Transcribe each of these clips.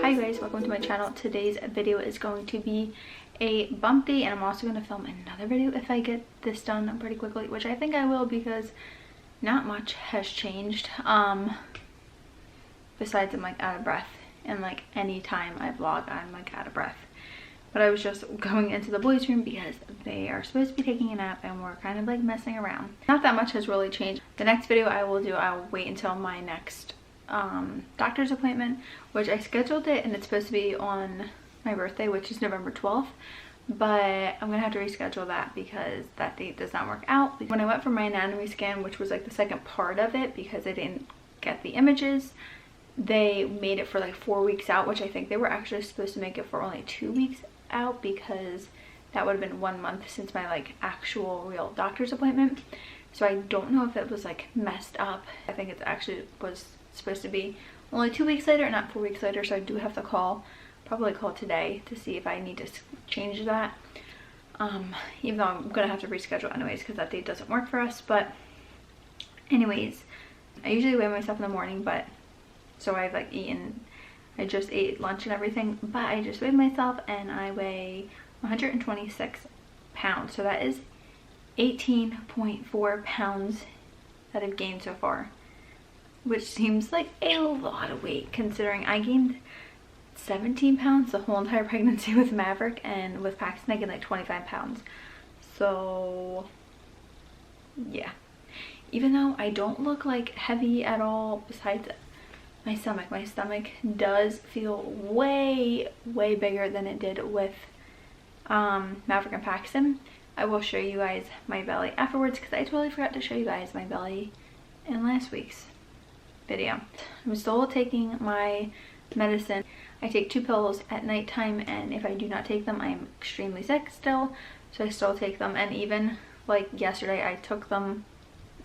Hi guys, welcome to my channel. Today's video is going to be a bump day, and I'm also going to film another video if I get this done pretty quickly, which I think I will because not much has changed. Besides I'm like out of breath, and like anytime I vlog I'm like out of breath. But I was just going into the boys' room because they are supposed to be taking a nap and we're kind of like messing around. Not that much has really changed. The next video I will do, I'll wait until my next doctor's appointment, which I scheduled it, and it's supposed to be on my birthday, which is November 12th, but I'm gonna have to reschedule that because that date does not work out. When I went for my anatomy scan, which was like the second part of it because I didn't get the images, they made it for like 4 weeks out, which I think they were actually supposed to make it for only 2 weeks out because that would have been 1 month since my like actual real doctor's appointment. So I don't know if it was like messed up. I think it actually was supposed to be only 2 weeks later, not 4 weeks later, so I do have to probably call today to see if I need to change that, even though I'm gonna have to reschedule anyways because that date doesn't work for us. But anyways, I usually weigh myself in the morning, but so I've like I just ate lunch and everything, but I just weighed myself and I weigh 126 pounds, so that is 18.4 pounds that I've gained so far, which seems like a lot of weight considering I gained 17 pounds the whole entire pregnancy with Maverick, and with Paxton I gained like 25 pounds. So yeah, even though I don't look like heavy at all, besides my stomach does feel way bigger than it did with Maverick and Paxton. I will show you guys my belly afterwards because I totally forgot to show you guys my belly in last week's video. I'm still taking my medicine. I take 2 pills at nighttime, and if I do not take them I'm extremely sick still, so I still take them. And even like yesterday I took them,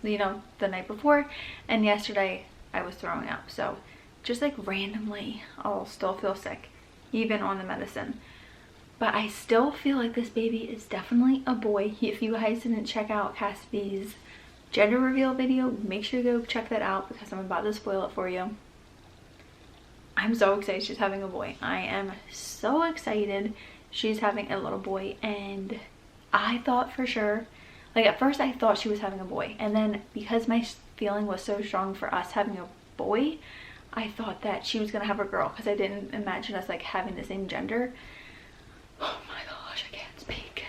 you know, the night before, and yesterday I was throwing up. So just like randomly I'll still feel sick even on the medicine. But I still feel like this baby is definitely a boy. If you guys didn't check out Cassidy's gender reveal video, make sure you go check that out because I'm about to spoil it for you. I'm so excited she's having a boy. I am so excited she's having a little boy, and I thought for sure, like at first I thought she was having a boy, and then because my feeling was so strong for us having a boy, I thought that she was gonna have a girl because I didn't imagine us like having the same gender. Oh my gosh, I can't speak.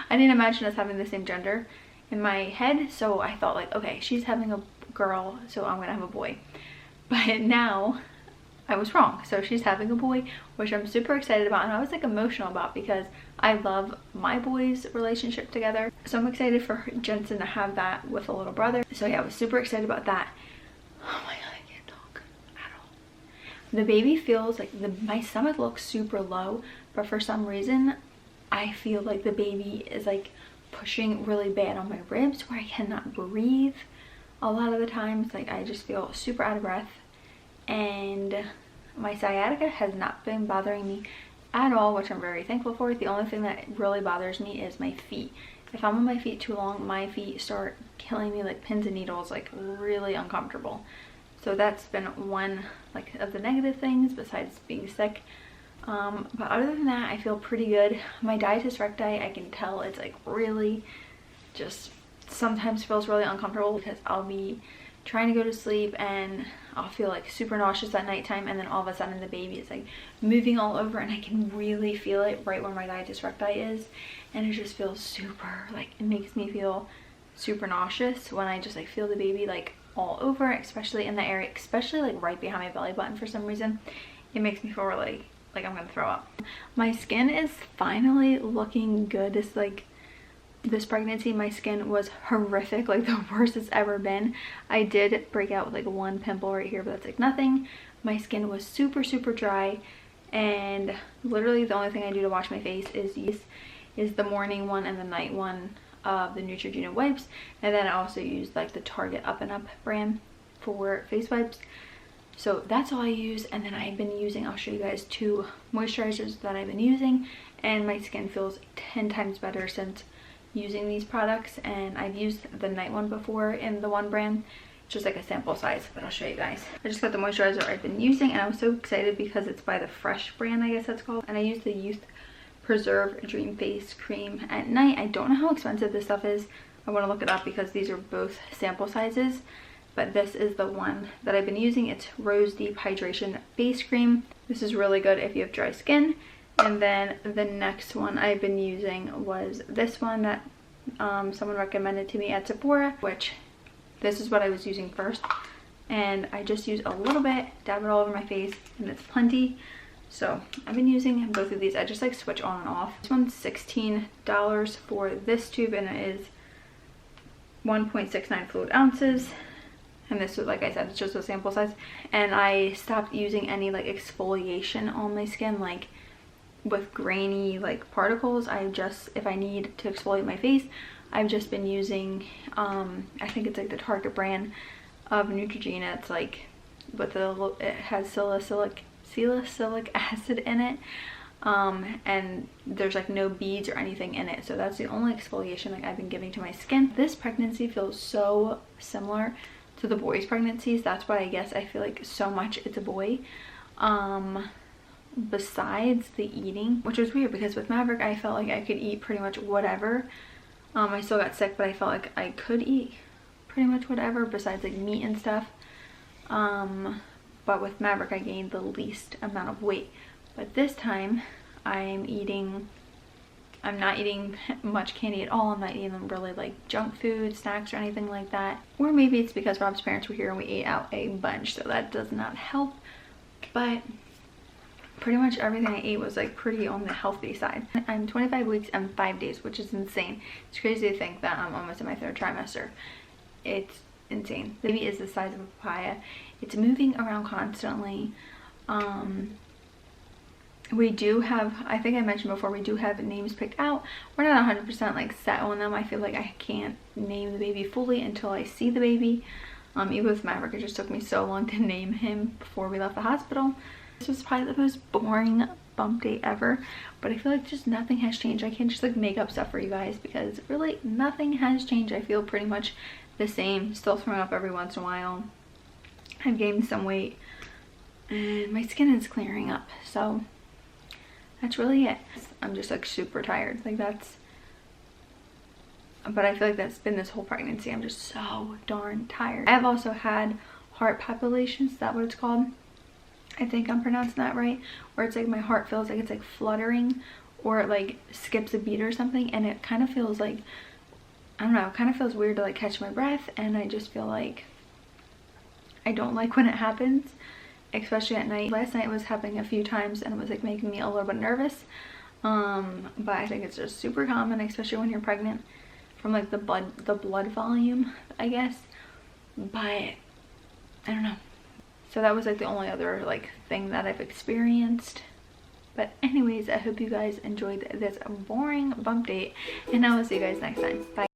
I didn't imagine us having the same gender in my head, so I thought like, okay, she's having a girl, so I'm gonna have a boy. But now I was wrong, so she's having a boy, which I'm super excited about, and I was like emotional about because I love my boys' relationship together. So I'm excited for Jensen to have that with a little brother. So yeah, I was super excited about that. Oh my god, I can't talk at all. The baby feels like my stomach looks super low, but for some reason I feel like the baby is like pushing really bad on my ribs where I cannot breathe a lot of the times. Like I just feel super out of breath, and my sciatica has not been bothering me at all, which I'm very thankful for. The only thing that really bothers me is my feet. If I'm on my feet too long, my feet start killing me like pins and needles, like really uncomfortable. So that's been one like of the negative things besides being sick. But other than that, I feel pretty good. My dietist recti, I can tell it's like really just sometimes feels really uncomfortable because I'll be trying to go to sleep and I'll feel like super nauseous at nighttime, and then all of a sudden the baby is like moving all over and I can really feel it right where my dietist recti is, and it just feels super, like it makes me feel super nauseous when I just like feel the baby like all over, especially in the area, especially like right behind my belly button. For some reason it makes me feel really like I'm gonna throw up. My skin is finally looking good. It's like this pregnancy my skin was horrific, like the worst it's ever been. I did break out with like 1 pimple right here, but that's like nothing. My skin was super dry, and literally the only thing I do to wash my face is the morning one and the night one of the Neutrogena wipes, and then I also use like the Target Up and Up brand for face wipes. So that's all I use, and then I've been using, I'll show you guys 2 moisturizers that I've been using, and my skin feels 10 times better since using these products. And I've used the night one before in the one brand, just like a sample size, but I'll show you guys. I just got the moisturizer I've been using, and I was so excited because it's by the Fresh brand, I guess that's called. And I use the Youth Preserve Dream Face Cream at night. I don't know how expensive this stuff is. I want to look it up because these are both sample sizes, but this is the one that I've been using. It's Rose Deep Hydration Face Cream. This is really good if you have dry skin. And then the next one I've been using was this one that someone recommended to me at Sephora, which this is what I was using first. And I just use a little bit, dab it all over my face, and it's plenty. So I've been using both of these. I just like switch on and off. This one's $16 for this tube, and it is 1.69 fluid ounces. And this was, like I said, it's just a sample size. And I stopped using any like exfoliation on my skin, like with grainy like particles. I just, if I need to exfoliate my face, I've just been using I think it's like the Target brand of Neutrogena. It's like with a, it has salicylic acid in it, and there's like no beads or anything in it, so that's the only exfoliation like I've been giving to my skin. This pregnancy feels so similar to the boys' pregnancies. That's why I guess I feel like so much it's a boy, besides the eating, which was weird because with Maverick I felt like I could eat pretty much whatever. I still got sick, but I felt like I could eat pretty much whatever besides like meat and stuff. But with Maverick I gained the least amount of weight. But this time I'm not eating much candy at all. I'm not eating really like junk food, snacks, or anything like that. Or maybe it's because Rob's parents were here and we ate out a bunch, so that does not help. But pretty much everything I ate was like pretty on the healthy side. I'm 25 weeks and 5 days, which is insane. It's crazy to think that I'm almost in my 3rd trimester. It's insane. The baby is the size of a papaya. It's moving around constantly. We do have, I think I mentioned before, we do have names picked out. We're not 100% like set on them. I feel like I can't name the baby fully until I see the baby. Even with Maverick, it just took me so long to name him before we left the hospital. This was probably the most boring bump date ever, but I feel like just nothing has changed. I can't just like make up stuff for you guys because really nothing has changed. I feel pretty much the same, still throwing up every once in a while. I've gained some weight and my skin is clearing up, so that's really it. I'm just like super tired, like that's, but I feel like that's been this whole pregnancy. I'm just so darn tired. I have also had heart palpitations, is that what it's called? I think I'm pronouncing that right, where it's like my heart feels like it's like fluttering, or it like skips a beat or something, and it kind of feels like, I don't know, it kind of feels weird to like catch my breath, and I just feel like I don't like when it happens, especially at night. Last night it was happening a few times and it was like making me a little bit nervous, but I think it's just super common, especially when you're pregnant, from like the blood volume, I guess. But I don't know. So that was like the only other like thing that I've experienced. But anyways, I hope you guys enjoyed this boring bump date, and I will see you guys next time. Bye.